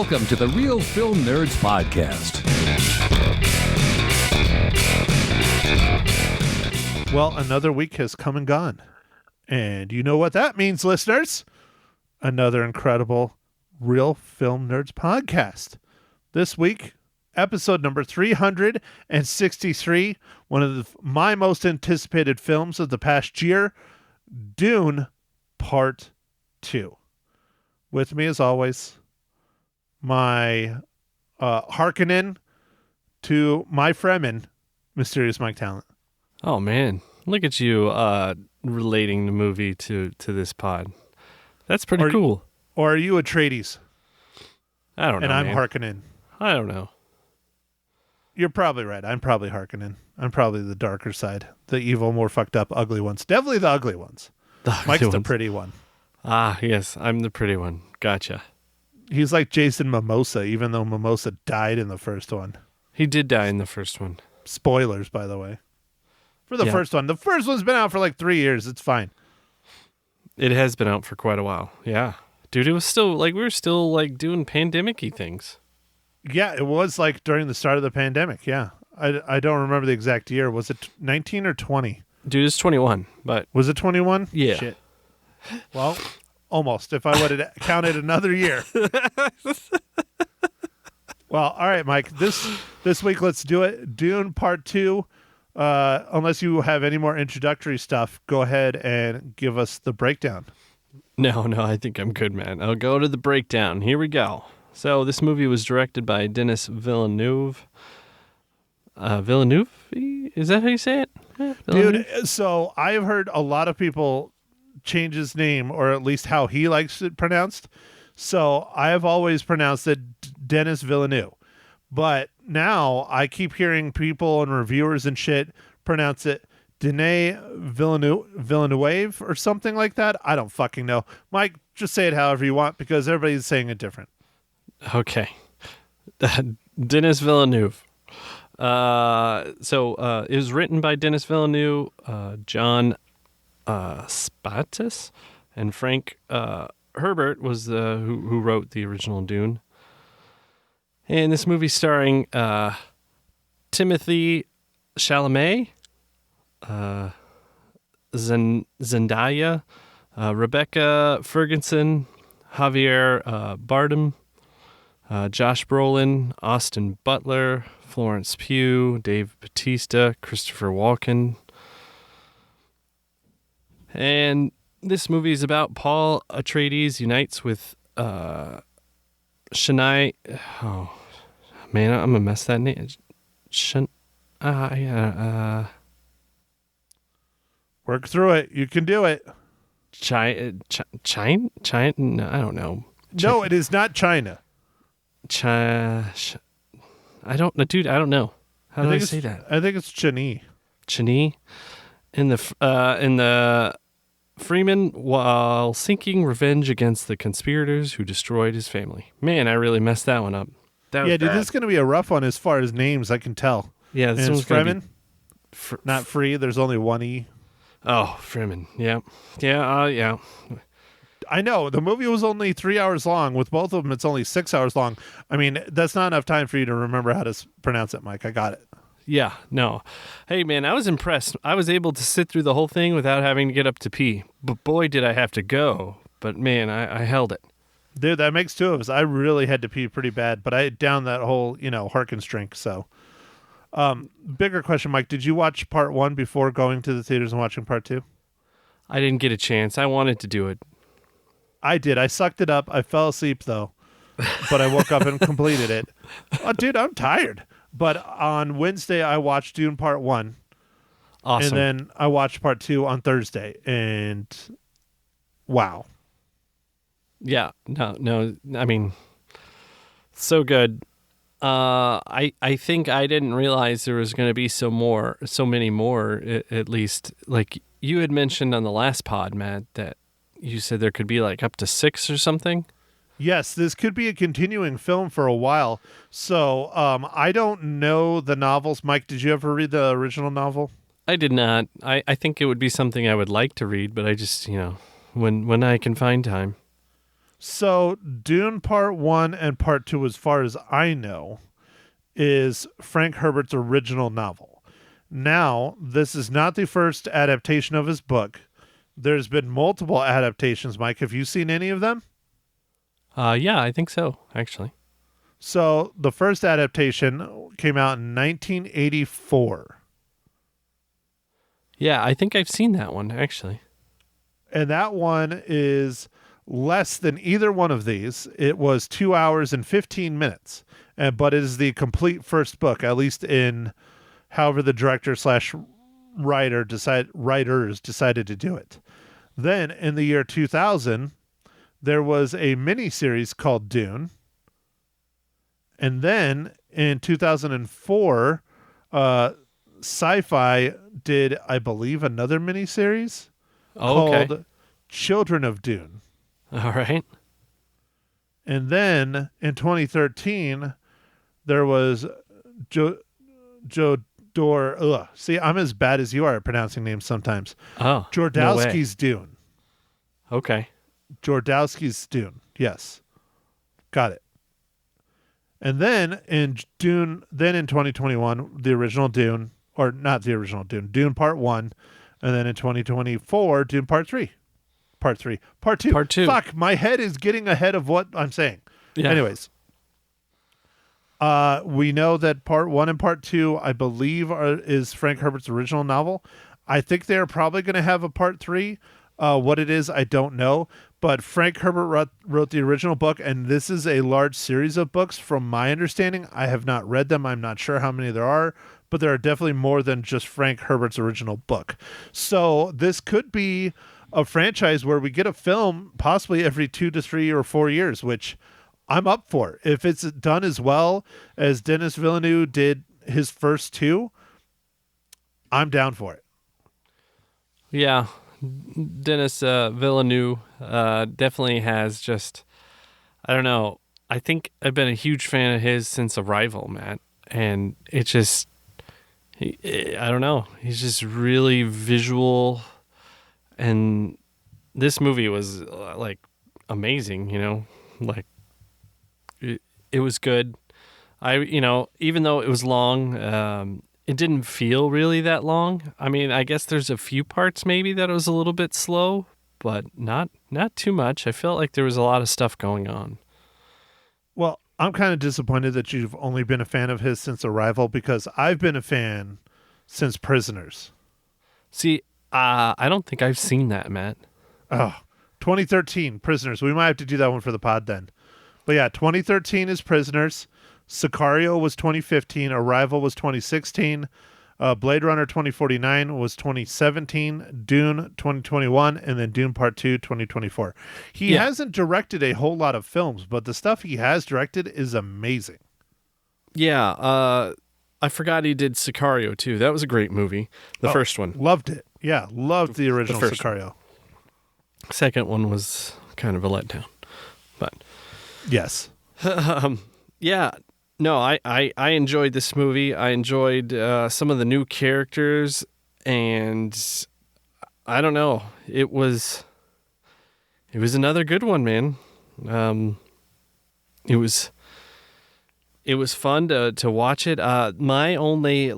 Welcome to the Real Film Nerds Podcast. Well, another week has come and gone. And you know what that means, listeners? Another incredible Real Film Nerds Podcast. This week, episode number 363, one of my most anticipated films of the past year, Dune Part 2. With me, as always, my Harkonnen to my Fremen, Mysterious Mike Talent. Oh, man. Look at you relating the movie to this pod. That's pretty cool. Or are you Atreides? I don't know, And I'm man. Harkonnen. I don't know. You're probably right. I'm probably Harkonnen. I'm probably the darker side. The evil, more fucked up, ugly ones. Definitely the ugly ones. Mike's the pretty one. Ah, yes. I'm the pretty one. Gotcha. He's like Jason Momoa, even though Momoa died in the first one. He did die in the first one. Spoilers, by the way. For the first one. The first one's been out for like 3 years. It's fine. It has been out for quite a while. Yeah. Dude, it was still like, we were still like doing pandemic-y things. Yeah, it was like during the start of the pandemic. Yeah. I don't remember the exact year. Was it 19 or 20? Dude, it's 21, but... Was it 21? Yeah. Shit. Well, almost. If I would have counted another year. Well, all right, Mike. This week, let's do it. Dune Part 2. Unless you have any more introductory stuff, go ahead and give us the breakdown. No, I think I'm good, man. I'll go to the breakdown. Here we go. So this movie was directed by Denis Villeneuve. Villeneuve? Is that how you say it? Yeah, Dude, so I've heard a lot of people change his name, or at least how he likes it pronounced. So I have always pronounced it Denis Villeneuve. But now I keep hearing people and reviewers and shit pronounce it Denis Villeneuve or something like that. I don't fucking know. Mike, just say it however you want because everybody's saying it different. Okay. Denis Villeneuve. So it was written by Denis Villeneuve, John Spatis, and Frank Herbert was who wrote the original Dune. And this movie starring Timothée Chalamet, Zendaya, Rebecca Ferguson, Javier Bardem, Josh Brolin, Austin Butler, Florence Pugh, Dave Bautista, Christopher Walken. And this movie is about Paul Atreides unites with Shania. Oh, man, I'm going to mess that name. Work through it. You can do it. China? No, I don't know. No, it is not China. I don't know. How do I say that? I think it's Chani. Chani in the Freeman while seeking revenge against the conspirators who destroyed his family. Man, I really messed that one up. Dude, this is going to be a rough one as far as names, I can tell. Yeah, this one's Freeman. Not free. There's only one E. Oh, Freeman. Yeah. Yeah. I know. The movie was only 3 hours long. With both of them, it's only 6 hours long. I mean, that's not enough time for you to remember how to pronounce it, Mike. I got it. Yeah, no. Hey, man, I was impressed. I was able to sit through the whole thing without having to get up to pee. But boy, did I have to go. But, man, I held it. Dude, that makes two of us. I really had to pee pretty bad. But I downed that whole, Harkins drink. So, bigger question, Mike. Did you watch part 1 before going to the theaters and watching part 2? I didn't get a chance. I wanted to do it. I did. I sucked it up. I fell asleep, though. But I woke up and completed it. Oh, dude, I'm tired. But on Wednesday, I watched Dune Part 1. Awesome. And then I watched Part 2 on Thursday. And wow. Yeah. No. I mean, so good. I think I didn't realize there was going to be so many more, at least. Like you had mentioned on the last pod, Matt, that you said there could be like up to 6 or something. Yes, this could be a continuing film for a while. So I don't know the novels. Mike, did you ever read the original novel? I did not. I think it would be something I would like to read, but I just, when I can find time. So Dune Part 1 and Part 2, as far as I know, is Frank Herbert's original novel. Now, this is not the first adaptation of his book. There's been multiple adaptations, Mike. Have you seen any of them? Yeah, I think so, actually. So the first adaptation came out in 1984. Yeah, I think I've seen that one, actually. And that one is less than either one of these. It was 2 hours and 15 minutes. But it is the complete first book, at least in however the director slash writers decided to do it. Then in the year 2000, there was a mini series called Dune. And then in 2004, Sci-Fi did, I believe, another miniseries called Children of Dune. All right. And then in 2013, there was See, I'm as bad as you are at pronouncing names sometimes. Oh, Jodorowsky's Dune. Okay. Jodorowsky's Dune. Yes. Got it. And then in 2021, the original Dune, or not the original Dune, Dune Part 1, and then in 2024, Dune Part 3. Part 2. Part 2. Fuck, my head is getting ahead of what I'm saying. Yeah. Anyways. We know that Part 1 and Part 2, I believe, is Frank Herbert's original novel. I think they're probably going to have a Part 3. What it is, I don't know. But Frank Herbert wrote the original book, and this is a large series of books. From my understanding, I have not read them. I'm not sure how many there are, but there are definitely more than just Frank Herbert's original book. So this could be a franchise where we get a film possibly every 2 to 3 or 4 years, which I'm up for. If it's done as well as Denis Villeneuve did his first 2, I'm down for it. Yeah. Denis Villeneuve definitely has just, I don't know. I think I've been a huge fan of his since Arrival, Matt. And it just, I don't know. He's just really visual. And this movie was like amazing, like it was good. Even though it was long, it didn't feel really that long. I mean, I guess there's a few parts maybe that it was a little bit slow, but not too much. I felt like there was a lot of stuff going on. Well, I'm kind of disappointed that you've only been a fan of his since Arrival, because I've been a fan since Prisoners. See, I don't think I've seen that, Matt. Oh, 2013, Prisoners. We might have to do that one for the pod then. But yeah, 2013 is Prisoners. Sicario was 2015. Arrival was 2016. Blade Runner 2049 was 2017. Dune 2021. And then Dune Part 2 2024. He hasn't directed a whole lot of films, but the stuff he has directed is amazing. Yeah. I forgot he did Sicario too. That was a great movie. The first one. Loved it. Yeah, loved the original Sicario. Second one was kind of a letdown. But yes. Yeah. No, I enjoyed this movie. I enjoyed some of the new characters, and I don't know. It was another good one, man. It was fun to watch it. My only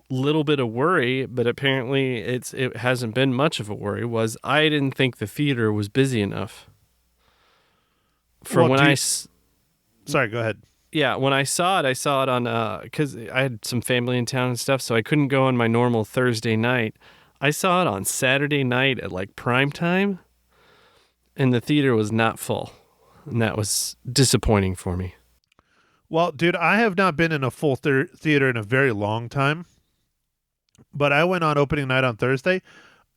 little bit of worry, but apparently it hasn't been much of a worry, was I didn't think the theater was busy enough. Sorry, go ahead. Yeah, when I saw it on, because I had some family in town and stuff, so I couldn't go on my normal Thursday night. I saw it on Saturday night at prime time, and the theater was not full, and that was disappointing for me. Well, dude, I have not been in a full theater in a very long time, but I went on opening night on Thursday,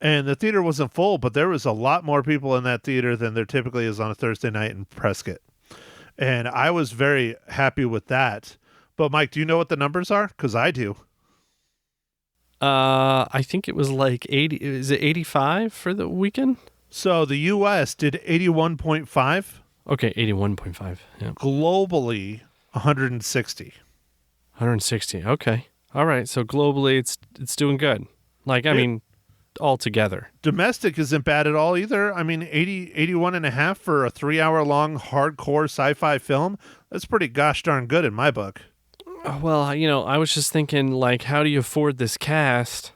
and the theater wasn't full, but there was a lot more people in that theater than there typically is on a Thursday night in Prescott. And I was very happy with that. But Mike, do you know what the numbers are? Because I do. I think it was 80. Is it 85 for the weekend? So the U.S. did 81.5. Okay, 81.5. Yeah. Globally, 160. 160. Okay. All right. So globally, it's doing good. I mean, altogether. Domestic isn't bad at all either. I mean, 81.5 for a 3-hour long hardcore sci-fi film. That's pretty gosh darn good in my book. Well, I was just thinking, like, how do you afford this cast?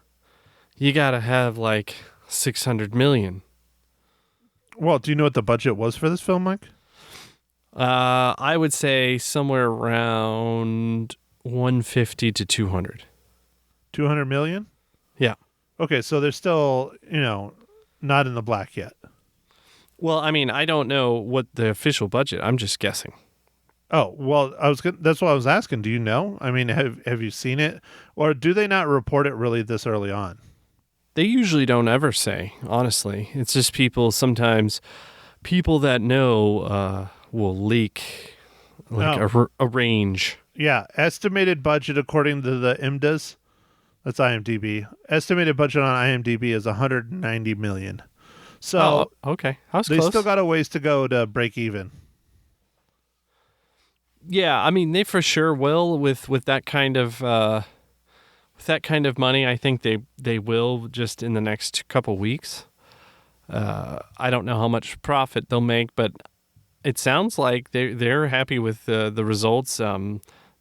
You got to have like 600 million. Well, do you know what the budget was for this film, Mike? I would say somewhere around 150 to 200. 200 million? Yeah. Okay, so they're still, not in the black yet. Well, I mean, I don't know what the official budget. I'm just guessing. Oh, well, that's what I was asking. Do you know? I mean, have you seen it? Or do they not report it really this early on? They usually don't ever say, honestly. It's just sometimes people that know will leak like a range. Yeah, estimated budget according to the IMDas. That's IMDb. Estimated budget on IMDb is 190 million. So, okay. I was they close. still got a ways to go to break even. Yeah, I mean, they for sure will with that kind of money. I think they will just in the next couple weeks. I don't know how much profit they'll make, but it sounds like they're happy with the results.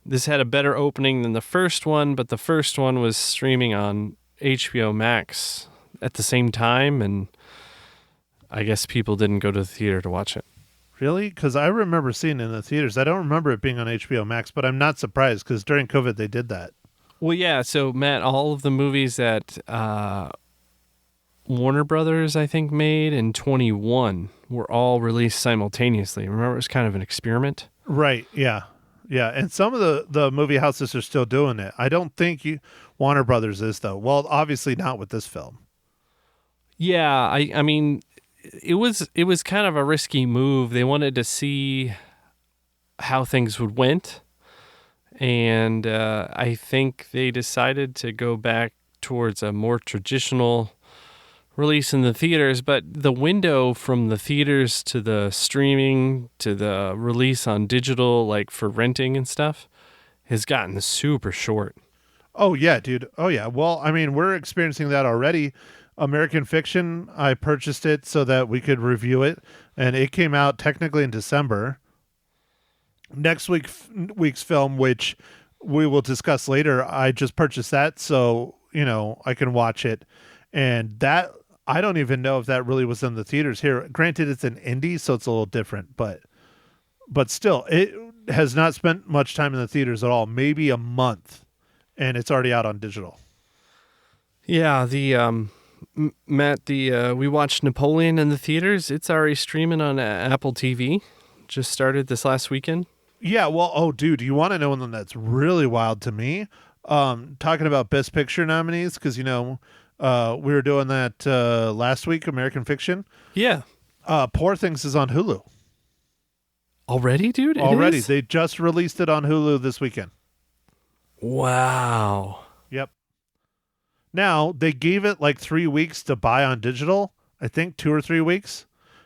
This had a better opening than the first one, but the first one was streaming on HBO Max at the same time, and I guess people didn't go to the theater to watch it. Really? Because I remember seeing it in the theaters. I don't remember it being on HBO Max, but I'm not surprised because during COVID they did that. Well, yeah. So, Matt, all of the movies that Warner Brothers, I think, made in 21 were all released simultaneously. Remember, it was kind of an experiment? Right, yeah. Yeah, and some of the movie houses are still doing it. I don't think Warner Brothers is, though. Well, obviously not with this film. Yeah, I mean, it was kind of a risky move. They wanted to see how things went, and I think they decided to go back towards a more traditional release in the theaters. But the window from the theaters to the streaming to the release on digital, like for renting and stuff, has gotten super short. Oh, yeah, dude. Oh, yeah. Well, I mean, we're experiencing that already. American Fiction, I purchased it so that we could review it, and it came out technically in December. Next week's film, which we will discuss later, I just purchased that so, I can watch it. And that, I don't even know if that really was in the theaters here. Granted, it's an indie, so it's a little different, but still, it has not spent much time in the theaters at all, maybe a month, and it's already out on digital. Yeah, Matt, we watched Napoleon in the theaters. It's already streaming on Apple TV. Just started this last weekend. Yeah, well, oh, dude, you want to know one that's really wild to me? Talking about Best Picture nominees, because, we were doing that last week, American Fiction. Yeah. Poor Things is on Hulu. Already, dude? Already. They just released it on Hulu this weekend. Wow. Yep. Now, they gave it like 3 weeks to buy on digital. I think 2 or 3 weeks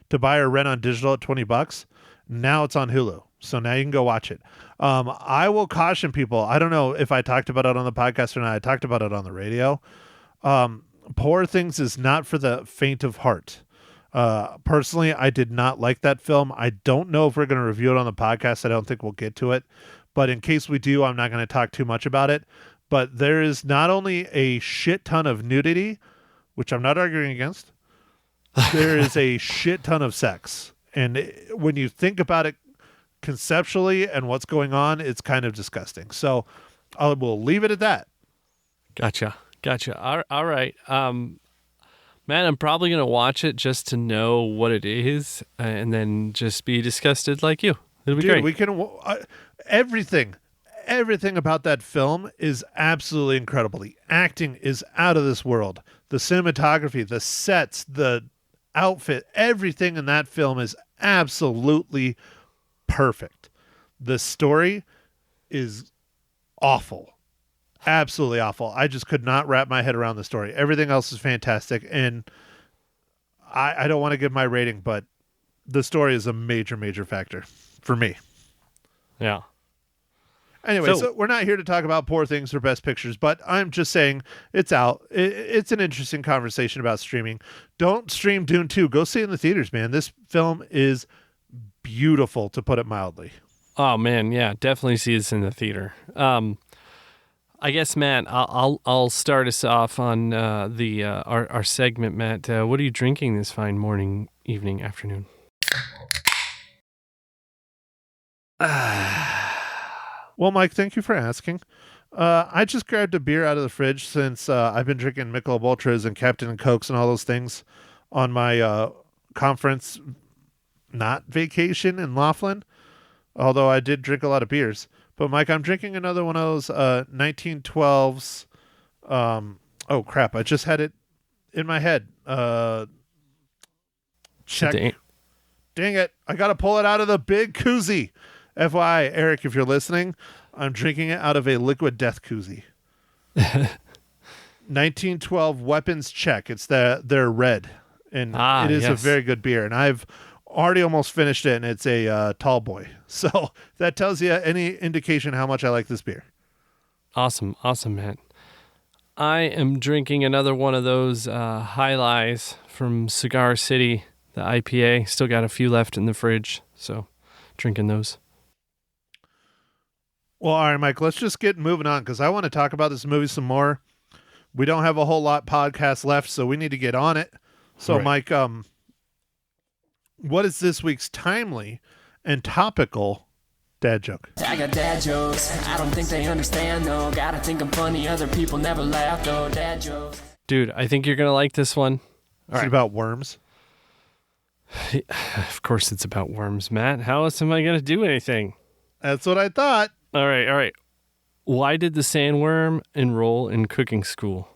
to buy or rent on digital at $20. Now it's on Hulu. So now you can go watch it. I will caution people. I don't know if I talked about it on the podcast or not. I talked about it on the radio. Poor Things is not for the faint of heart. Personally, I did not like that film. I don't know if we're going to review it on the podcast. I don't think we'll get to it. But in case we do, I'm not going to talk too much about it. But there is not only a shit ton of nudity, which I'm not arguing against, there is a shit ton of sex. And when you think about it conceptually and what's going on, it's kind of disgusting. So we'll leave it at that. Gotcha. All right. Man, I'm probably going to watch it just to know what it is and then just be disgusted like you. It'll be great. We can everything about that film is absolutely incredible. The acting is out of this world. The cinematography, the sets, the outfit, everything in that film is absolutely perfect. The story is awful. Absolutely awful. I just could not wrap my head around the story. Everything else is fantastic. And I don't want to give my rating, but the story is a major, major factor for me. Yeah. Anyway, so we're not here to talk about Poor Things or Best Pictures, but I'm just saying it's out. It's an interesting conversation about streaming. Don't stream Dune 2. Go see it in the theaters, man. This film is beautiful, to put it mildly. Oh man, yeah, definitely see this in the theater. I guess, Matt, I'll start us off on our segment. Matt, what are you drinking this fine morning, evening, afternoon? Well, Mike, thank you for asking. I just grabbed a beer out of the fridge since I've been drinking Michelob Ultras and Captain and Cokes and all those things on my conference, not vacation in Laughlin, although I did drink a lot of beers. But, Mike, I'm drinking another one of those 1912s. Oh, crap. I just had it in my head. Check. Dang it. I got to pull it out of the big koozie. FYI, Eric, if you're listening, I'm drinking it out of a liquid death koozie. 1912 Weapons Czech. It's they're red. And it is a very good beer. And I've already almost finished it, and it's a tall boy. So that tells you any indication how much I like this beer. Awesome, man. I am drinking another one of those High Lies from Cigar City, the IPA. Still got a few left in the fridge, so drinking those. Well, all right, Mike, let's just get moving on because I want to talk about this movie some more. We don't have a whole lot podcast left, so we need to get on it. So, right. Mike, what is this week's timely and topical dad joke? I got dad jokes. I don't think they understand, though. Gotta think I'm funny. Other people never laugh, though. Dad jokes. Dude, I think you're going to like this one. Is it about worms? Of course it's about worms, Matt. How else am I going to do anything? That's what I thought. All right. Why did the sandworm enroll in cooking school?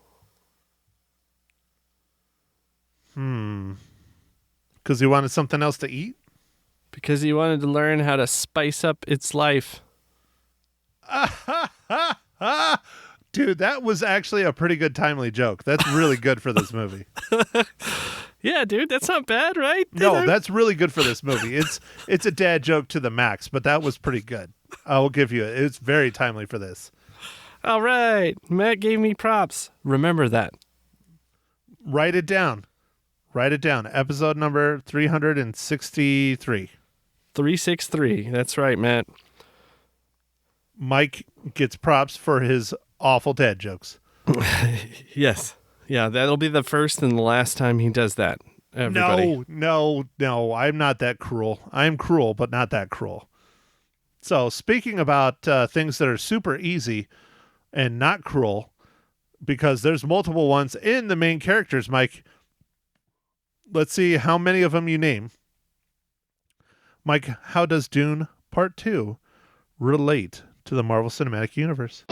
Because he wanted something else to eat? Because he wanted to learn how to spice up its life. Dude, that was actually a pretty good timely joke. That's really good for this movie. Yeah, dude, that's not bad, right? No, that's really good for this movie. It's a dad joke to the max, but that was pretty good. I will give you it. It's very timely for this. All right. Matt gave me props. Remember that. Write it down. Episode number 363. 363. That's right, Matt. Mike gets props for his awful dad jokes. Yes. Yeah, that'll be the first and the last time he does that. Everybody. No. I'm not that cruel. I'm cruel, but not that cruel. So, speaking about things that are super easy and not cruel, because there's multiple ones in the main characters, Mike. Let's see how many of them you name. Mike, how does Dune Part 2 relate to the Marvel Cinematic Universe?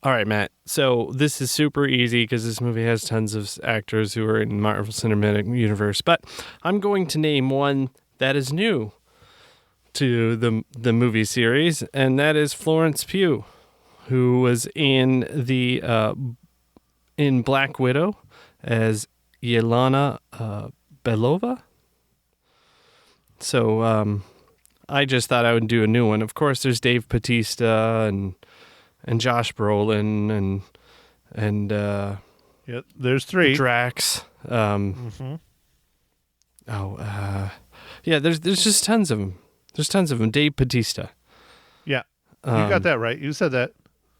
All right, Matt. So this is super easy because this movie has tons of actors who are in Marvel Cinematic Universe. But I'm going to name one that is new to the movie series, and that is Florence Pugh, who was in in Black Widow as Yelena Belova. So I just thought I would do a new one. Of course, there's Dave Bautista and Josh Brolin and there's three. Drax. Yeah, there's just tons of them. There's tons of them. Dave Bautista. Yeah, you got that right. You said that.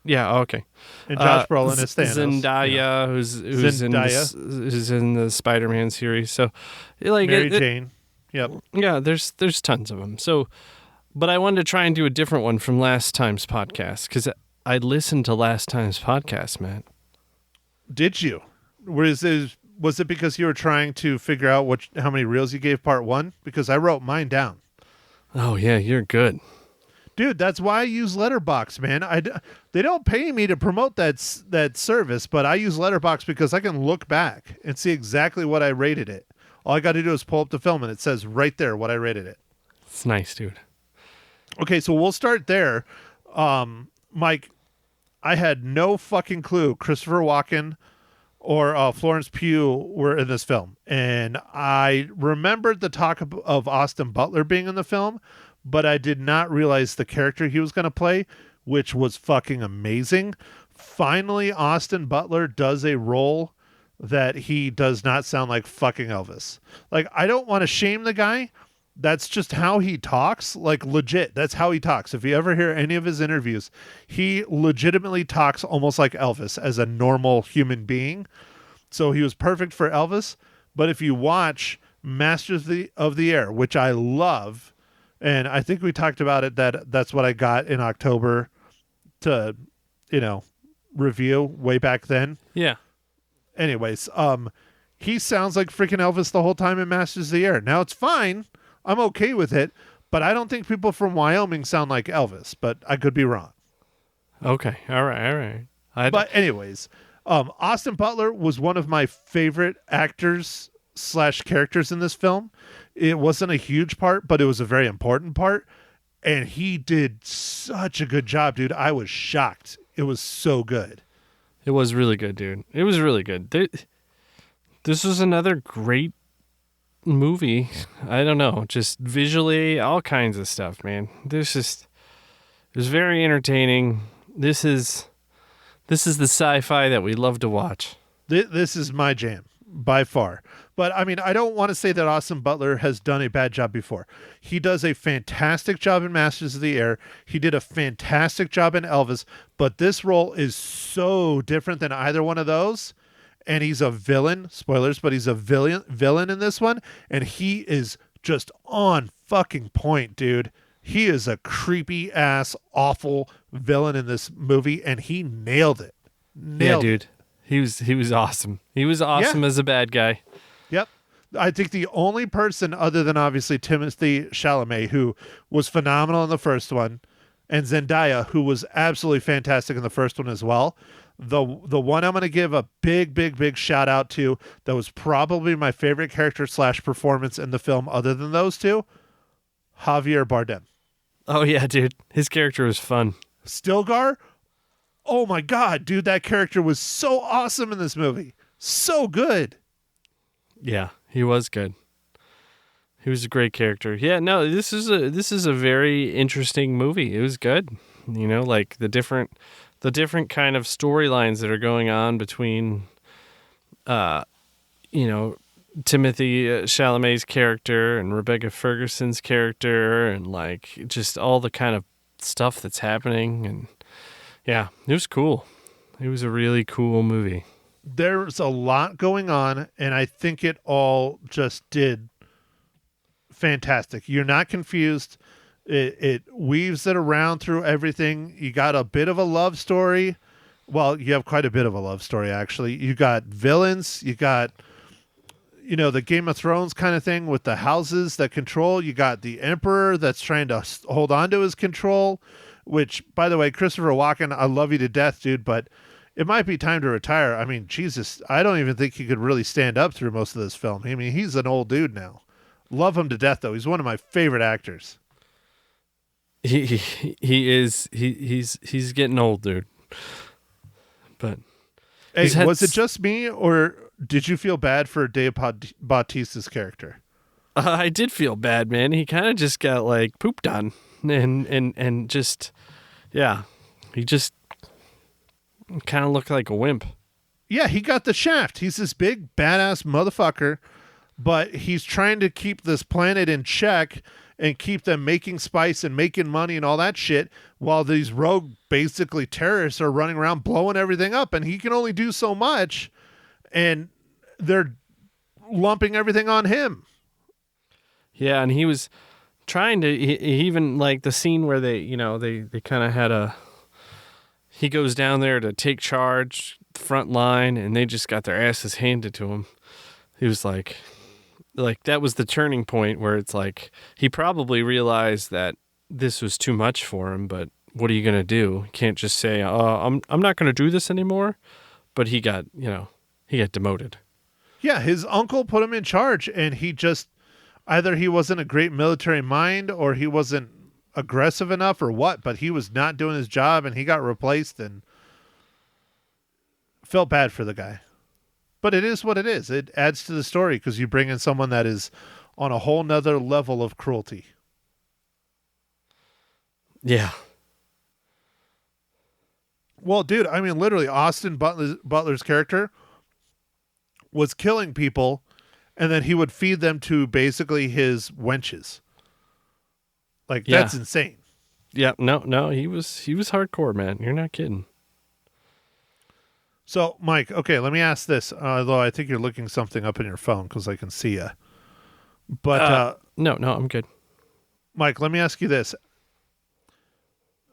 Yeah. Okay. And Josh Brolin is Thanos. Zendaya, who's in the Spider-Man series. So, like Mary Jane. Yep. Yeah. There's tons of them. So, but I wanted to try and do a different one from last time's podcast because I listened to last time's podcast, man. Did you? Was it because you were trying to figure out how many reels you gave part one? Because I wrote mine down. Oh yeah, you're good, dude. That's why I use Letterboxd, man. They don't pay me to promote that service, but I use Letterboxd because I can look back and see exactly what I rated it. All I got to do is pull up the film, and it says right there what I rated it. It's nice, dude. Okay, so we'll start there, Mike. I had no fucking clue Christopher Walken or Florence Pugh were in this film. And I remembered the talk of Austin Butler being in the film, but I did not realize the character he was going to play, which was fucking amazing. Finally, Austin Butler does a role that he does not sound like fucking Elvis. Like, I don't want to shame the guy. That's just how he talks. Like, legit, that's how he talks. If you ever hear any of his interviews, he legitimately talks almost like Elvis as a normal human being. So he was perfect for Elvis. But if you watch Masters of the Air, which I love, and I think we talked about it, that's what I got in October to, review way back then. Yeah. Anyways, he sounds like freaking Elvis the whole time in Masters of the Air. Now, it's fine. I'm okay with it, but I don't think people from Wyoming sound like Elvis, but I could be wrong. Okay. All right. But anyways, Austin Butler was one of my favorite actors / characters in this film. It wasn't a huge part, but it was a very important part. And he did such a good job, dude. I was shocked. It was so good. It was really good, dude. It was really good. This was another great movie. I don't know, just visually, all kinds of stuff, man. It was very entertaining. This is the sci-fi that we love to watch. This is my jam by far. But I mean, I don't want to say that Austin Butler has done a bad job before. He does a fantastic job in Masters of the Air. He did a fantastic job in Elvis, but this role is so different than either one of those. And he's a villain, spoilers, but he's a villain in this one. And he is just on fucking point, dude. He is a creepy ass, awful villain in this movie. And he nailed it. Nailed dude. It. He was awesome. He was awesome as a bad guy. Yep. I think the only person other than obviously Timothée Chalamet, who was phenomenal in the first one, and Zendaya, who was absolutely fantastic in the first one as well. The one I'm going to give a big shout out to that was probably my favorite character / performance in the film other than those two, Javier Bardem. Oh, yeah, dude. His character was fun. Stilgar? Oh, my God, dude. That character was so awesome in this movie. So good. Yeah, he was good. He was a great character. Yeah, no, this is a very interesting movie. It was good. Like the different kind of storylines that are going on between, Timothée Chalamet's character and Rebecca Ferguson's character, and like just all the kind of stuff that's happening. And yeah, it was cool. It was a really cool movie. There's a lot going on, and I think it all just did fantastic. You're not confused. It weaves it around through everything. You got a bit of a love story. Well, you have quite a bit of a love story, actually. You got villains. You got, the Game of Thrones kind of thing with the houses that control. You got the Emperor that's trying to hold on to his control, which, by the way, Christopher Walken, I love you to death, dude, but it might be time to retire. I mean, Jesus, I don't even think he could really stand up through most of this film. I mean, he's an old dude now. Love him to death, though. He's one of my favorite actors. He is. He's getting old, dude. But hey, was it just me, or did you feel bad for Dave Bautista's character? I did feel bad, man. He kind of just got like pooped on, and just, yeah, he just kind of looked like a wimp. Yeah, he got the shaft. He's this big badass motherfucker, but he's trying to keep this planet in check and keep them making spice and making money and all that shit, while these rogue, basically terrorists, are running around blowing everything up, and he can only do so much, and they're lumping everything on him. Yeah, and he was trying to, he even like the scene where they kind of had he goes down there to take charge, front line, and they just got their asses handed to him. He was like that was the turning point where it's like he probably realized that this was too much for him, but what are you going to do? You can't just say, I'm not going to do this anymore. But he got demoted. Yeah, his uncle put him in charge, and he just, either he wasn't a great military mind or he wasn't aggressive enough or what, but he was not doing his job, and he got replaced, and felt bad for the guy. But it is what it is. It adds to the story because you bring in someone that is on a whole nother level of cruelty. Yeah. Well, dude, I mean, literally, Austin Butler's character was killing people, and then he would feed them to basically his wenches. Like, Yeah. that's insane. Yeah. No, he was hardcore, man. You're not kidding. So, Mike, okay, let me ask this, although I think you're looking something up in your phone because I can see you. But, No, I'm good. Mike, let me ask you this.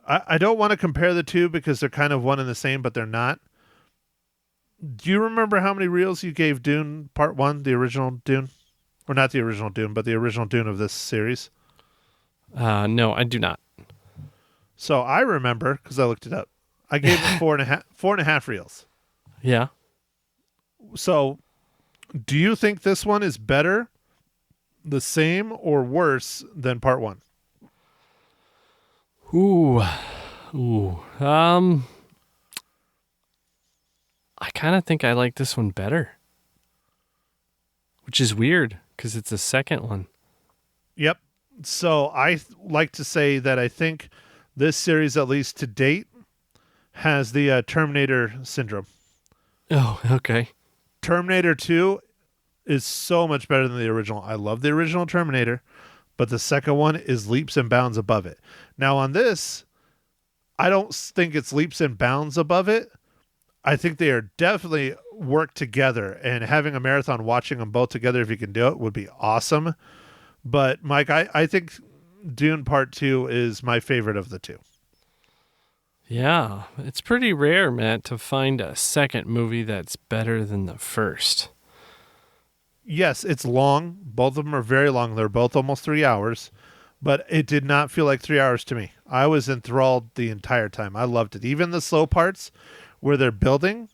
I don't want to compare the two because they're kind of one and the same, but they're not. Do you remember how many reels you gave Dune Part 1, the original Dune? Or not the original Dune, but the original Dune of this series? No, I do not. So I remember, because I looked it up, I gave it 4.5 reels. Yeah. So do you think this one is better, the same, or worse than Part 1? Ooh. I kind of think I like this one better, which is weird because it's the second one. Yep. So I like to say that I think this series, at least to date, has the Terminator syndrome. Oh, okay. Terminator 2 is so much better than the original. I love the original Terminator, but the second one is leaps and bounds above it. Now on this, I don't think it's leaps and bounds above it. I think they are definitely work together, and having a marathon watching them both together, if you can do it, would be awesome. But Mike, I think Dune Part 2 is my favorite of the two. Yeah, it's pretty rare, Matt, to find a second movie that's better than the first. Yes, it's long. Both of them are very long. They're both almost 3 hours, but it did not feel like 3 hours to me. I was enthralled the entire time. I loved it. Even the slow parts where they're building,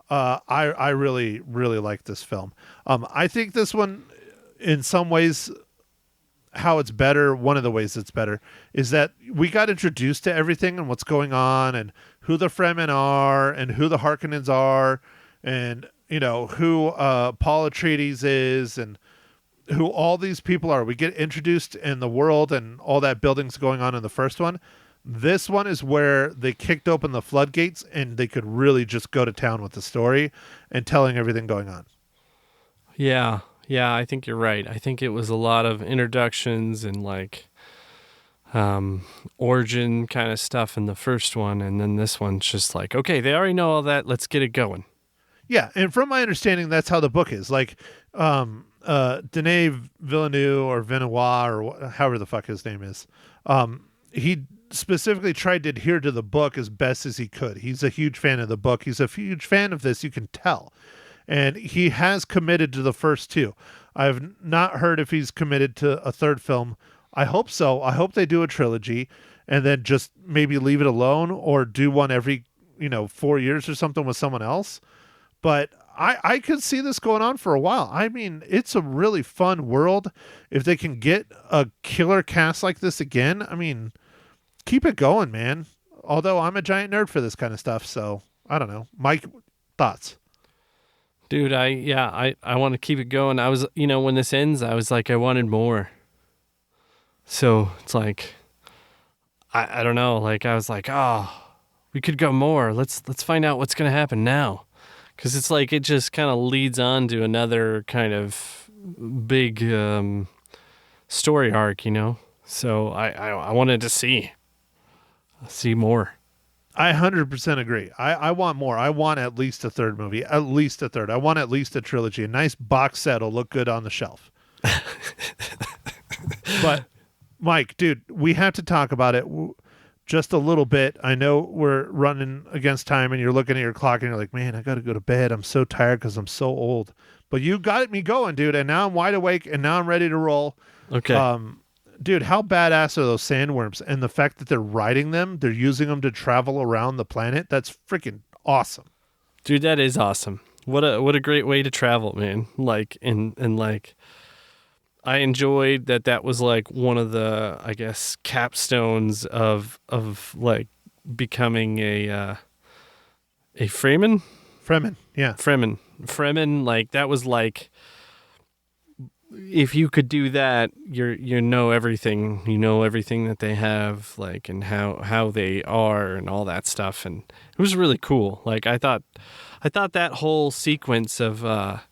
I really, really like this film. I think this one, in some ways, how it's better, one of the ways it's better, is that we got introduced to everything and what's going on and who the Fremen are and who the Harkonnens are and, you know, who Paul Atreides is and who all these people are. We get introduced in the world and all that building's going on in the first one. This one is where they kicked open the floodgates and they could really just go to town with the story and telling everything going on. Yeah, I think you're right. I think it was a lot of introductions and like origin kind of stuff in the first one, and then this one's just like, okay, they already know all that. Let's get it going. Yeah, and from my understanding, that's how the book is. Like, Denis Villeneuve or Villeneuve or however the fuck his name is, he specifically tried to adhere to the book as best as he could. He's a huge fan of the book. He's a huge fan of this. You can tell. And he has committed to the first two. I've not heard if he's committed to a third film. I hope so. I hope they do a trilogy and then just maybe leave it alone or do one every, 4 years or something with someone else. But I could see this going on for a while. I mean, it's a really fun world. If they can get a killer cast like this again, I mean, keep it going, man. Although I'm a giant nerd for this kind of stuff, so I don't know. Mike, thoughts? Dude, I want to keep it going. I was, when this ends, I was like, I wanted more. So it's like, I don't know. Like, I was like, oh, we could go more. Let's find out what's going to happen now. Because it's like, it just kind of leads on to another kind of big story arc, So I wanted to see more. I 100% agree. I want more. I want at least a third movie, at least a third. I want at least a trilogy. A nice box set will look good on the shelf. But, Mike, dude, we have to talk about it just a little bit. I know we're running against time and you're looking at your clock and you're like, man, I got to go to bed. I'm so tired because I'm so old. But you got me going, dude, and now I'm wide awake and now I'm ready to roll. Okay. Dude, how badass are those sandworms? And the fact that they're riding them, they're using them to travel around the planet. That's freaking awesome. Dude, that is awesome. What a great way to travel, man. Like, and like, I enjoyed that was like one of the, I guess, capstones of like becoming a Fremen? Fremen, yeah. Fremen. Fremen, like that was like, if you could do that, you know everything. You know everything that they have, like, and how they are and all that stuff. And it was really cool. Like I thought that whole sequence of our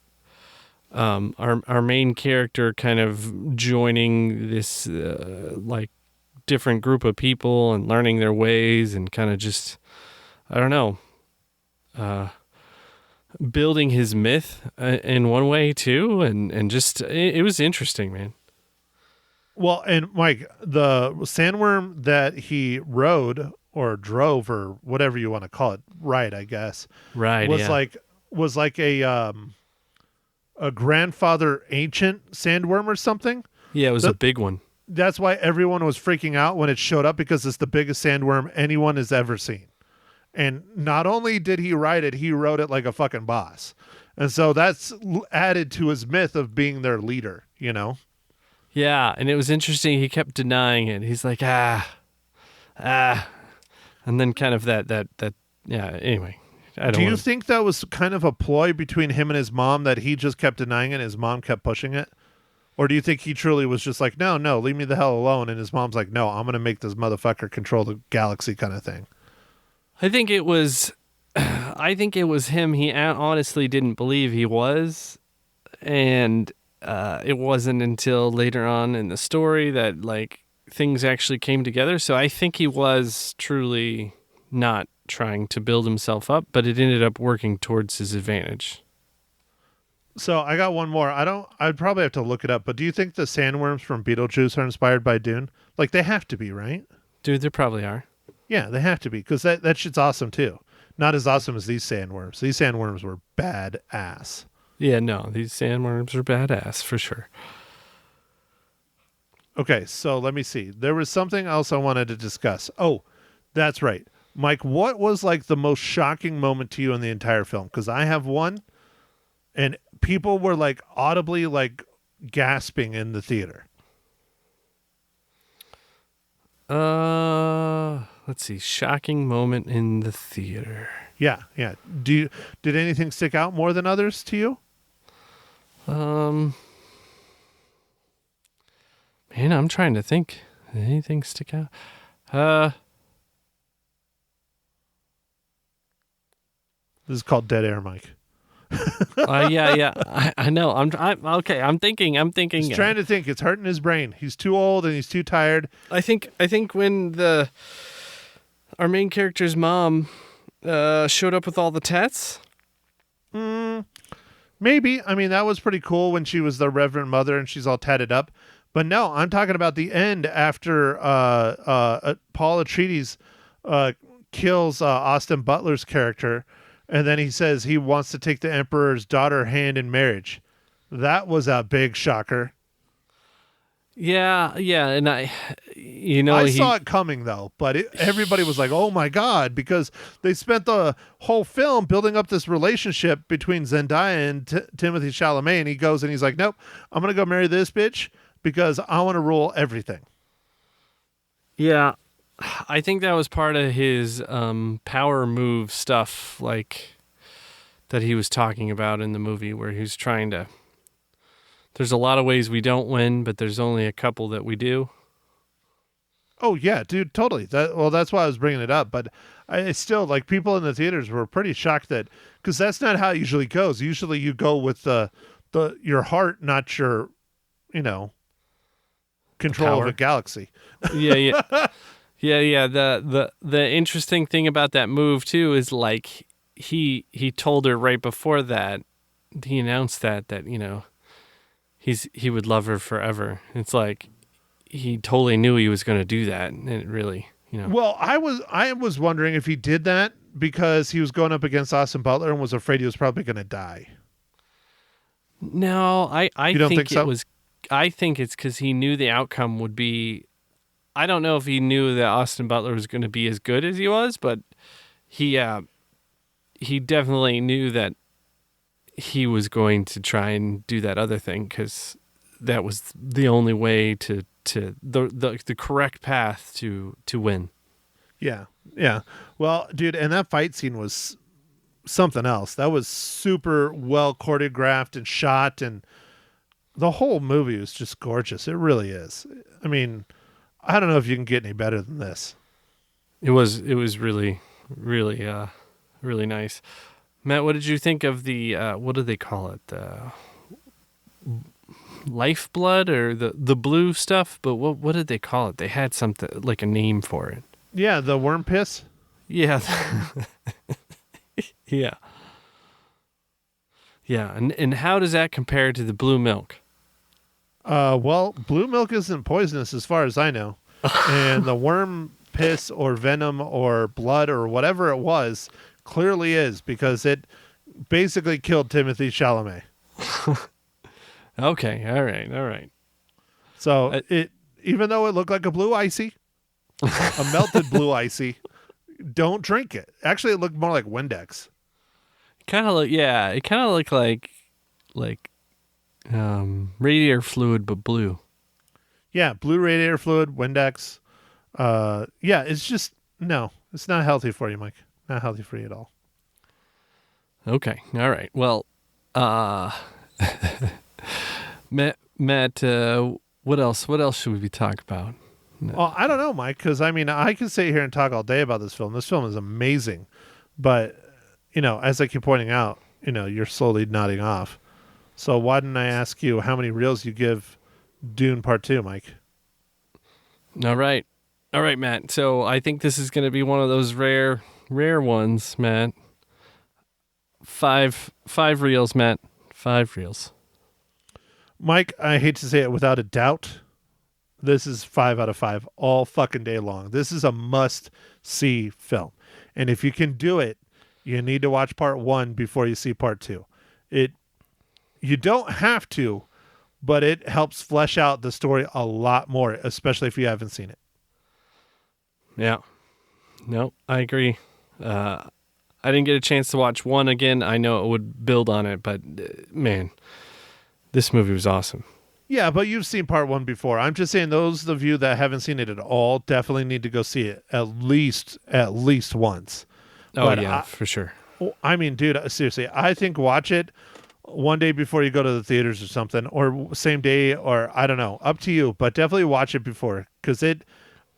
main character kind of joining this like different group of people and learning their ways and kind of just, I don't know, building his myth in one way too, and just it was interesting, man. Well, and Mike, the sandworm that he rode or drove or whatever you want to call it, ride, I guess, Right, was yeah. like a grandfather ancient sandworm or something. Yeah, it was The- a big one. That's why everyone was freaking out when it showed up, because it's the biggest sandworm anyone has ever seen. And not only did he ride it, he rode it like a fucking boss. And so that's added to his myth of being their leader, you know? Yeah, and it was interesting. He kept denying it. He's like, and then kind of that. Yeah. Anyway, I don't. Do you wanna- think that was kind of a ploy between him and his mom, that he just kept denying it and his mom kept pushing it? Or do you think he truly was just like, no, leave me the hell alone? And his mom's like, no, I'm going to make this motherfucker control the galaxy kind of thing. I think it was. I think it was him. He honestly didn't believe he was, and it wasn't until later on in the story that like things actually came together. So I think he was truly not trying to build himself up, but it ended up working towards his advantage. So I got one more. I'd probably have to look it up, but do you think the sandworms from Beetlejuice are inspired by Dune? Like, they have to be, right? Dude, there probably are. Yeah, they have to be, because that shit's awesome too. Not as awesome as these sandworms. These sandworms were badass. Yeah, no, these sandworms are badass for sure. Okay, so let me see. There was something else I wanted to discuss. Oh, that's right. Mike, what was like the most shocking moment to you in the entire film? Because I have one, and people were like audibly like gasping in the theater. Let's see. Shocking moment in the theater. Yeah. Did anything stick out more than others to you? Man, I'm trying to think. Did anything stick out? This is called dead air, Mike. Yeah. I know. I'm okay. I'm thinking. He's trying to think. It's hurting his brain. He's too old and he's too tired. I think when our main character's mom showed up with all the tats. Maybe. I mean, that was pretty cool when she was the Reverend Mother and she's all tatted up. But no, I'm talking about the end after Paul Atreides kills Austin Butler's character, and then he says he wants to take the Emperor's daughter hand in marriage. That was a big shocker. Yeah, and I saw it coming though, but everybody was like, "Oh my god!" because they spent the whole film building up this relationship between Zendaya and Timothée Chalamet, and he goes and he's like, "Nope, I'm gonna go marry this bitch because I want to rule everything." Yeah, I think that was part of his power move stuff, like that he was talking about in the movie, where he was trying to. There's a lot of ways we don't win, but there's only a couple that we do. Oh yeah, dude, totally. That's why I was bringing it up. But I still, like, people in the theaters were pretty shocked because that's not how it usually goes. Usually, you go with your heart, not your, control of a galaxy. Yeah. The interesting thing about that move too is like he told her right before that, he announced that he would love her forever. It's like he totally knew he was going to do that, and it really, Well, I was wondering if he did that because he was going up against Austin Butler and was afraid he was probably going to die. No, I You don't think so? it was. I think it's because he knew the outcome would be. I don't know if he knew that Austin Butler was going to be as good as he was, but he definitely knew that he was going to try and do that other thing because that was the only way to the correct path to win. Yeah. Well, dude, and that fight scene was something else. That was super well choreographed and shot, and the whole movie was just gorgeous. It really is. I mean, I don't know if you can get any better than this. It was really, really, really nice. Matt, what did you think of the what do they call it? The lifeblood or the blue stuff? But what did they call it? They had something like a name for it. Yeah, the worm piss. Yeah. Yeah. Yeah, and how does that compare to the blue milk? Well, blue milk isn't poisonous as far as I know. And the worm piss or venom or blood or whatever it was clearly is, because it basically killed Timothy Chalamet. Okay, all right. So it, even though it looked like a blue icy, a melted blue icy, don't drink it. Actually, it looked more like Windex. It kind of looked like radiator fluid, but blue. Yeah, blue radiator fluid, Windex. Yeah, it's just, no, it's not healthy for you, Mike. Not healthy for you at all. Okay, all right. Well, Matt, what else? What else should we be talking about? No. Well, I don't know, Mike, because I mean, I can sit here and talk all day about this film. This film is amazing, but as I keep pointing out, you're slowly nodding off. So why didn't I ask you how many reels you give Dune Part 2, Mike? All right, Matt. So I think this is going to be one of those rare ones, Matt. Five reels, Matt. 5 reels. Mike, I hate to say it, without a doubt, this is 5 out of 5 all fucking day long. This is a must-see film. And if you can do it, you need to watch Part 1 before you see Part 2. You don't have to, but it helps flesh out the story a lot more, especially if you haven't seen it. Yeah. No, I agree. I didn't get a chance to watch 1 again. I know it would build on it, but man, this movie was awesome. Yeah, but you've seen Part 1 before. I'm just saying those of you that haven't seen it at all definitely need to go see it at least once. Oh, but yeah, for sure. I mean, dude, seriously, I think watch it one day before you go to the theaters or something, or same day, or I don't know, up to you, but definitely watch it before, because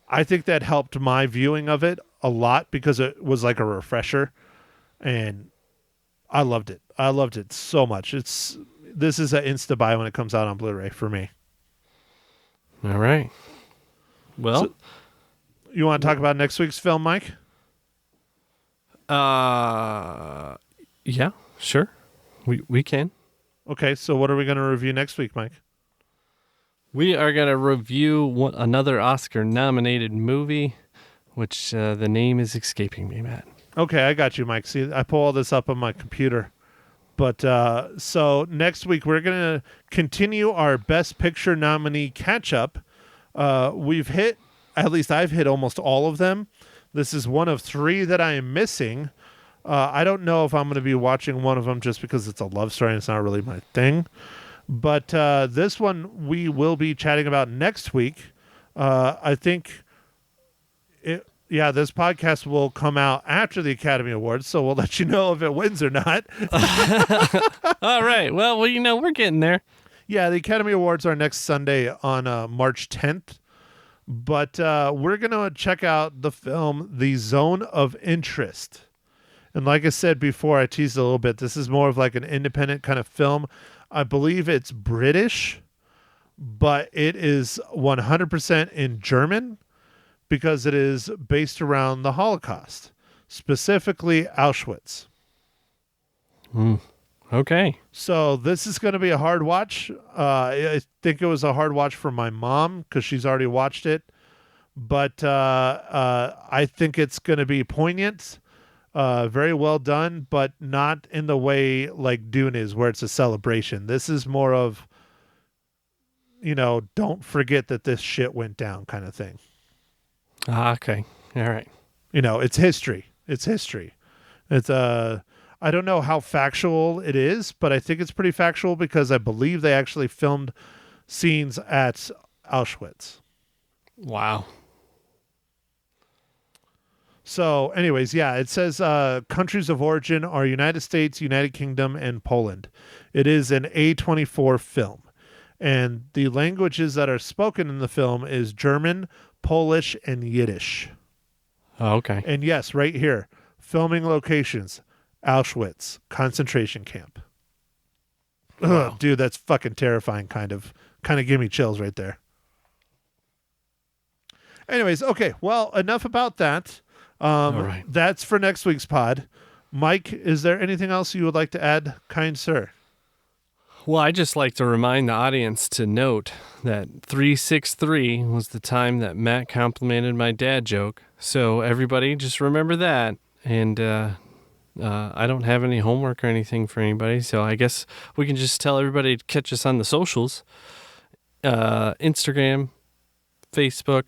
I think that helped my viewing of it a lot, because it was like a refresher, and I loved it. I loved it so much. This is an insta buy when it comes out on Blu-ray for me. All right. Well, so, you want to talk about next week's film, Mike? Yeah, sure. We can. Okay, so what are we going to review next week, Mike? We are going to review another Oscar-nominated movie, which the name is escaping me, Matt. Okay, I got you, Mike. See, I pull all this up on my computer. But so next week, we're going to continue our Best Picture nominee catch-up. We've hit, at least I've hit almost all of them. This is one of 3 that I am missing. I don't know if I'm going to be watching one of them just because it's a love story and it's not really my thing. But this one we will be chatting about next week. I think this podcast will come out after the Academy Awards, so we'll let you know if it wins or not. All right. Well, we're getting there. Yeah, the Academy Awards are next Sunday on March 10th. But we're going to check out the film The Zone of Interest. And like I said before, I teased a little bit, this is more of like an independent kind of film. I believe it's British, but it is 100% in German because it is based around the Holocaust, specifically Auschwitz. Okay. So this is going to be a hard watch. I think it was a hard watch for my mom because she's already watched it. But I think it's going to be poignant. Very well done, but not in the way like Dune is, where it's a celebration. This is more of, don't forget that this shit went down kind of thing. Okay. All right. It's history. It's history. It's I don't know how factual it is, but I think it's pretty factual because I believe they actually filmed scenes at Auschwitz. Wow. So, anyways, yeah, it says countries of origin are United States, United Kingdom, and Poland. It is an A24 film. And the languages that are spoken in the film is German, Polish, and Yiddish. Oh, okay. And yes, right here, filming locations, Auschwitz, concentration camp. Wow. Ugh, dude, that's fucking terrifying. Kind of give me chills right there. Anyways, okay, well, enough about that. All right. That's for next week's pod. Mike, is there anything else you would like to add, kind sir? Well, I just like to remind the audience to note that 363 was the time that Matt complimented my dad joke. So everybody just remember that. And I don't have any homework or anything for anybody. So I guess we can just tell everybody to catch us on the socials. Instagram, Facebook,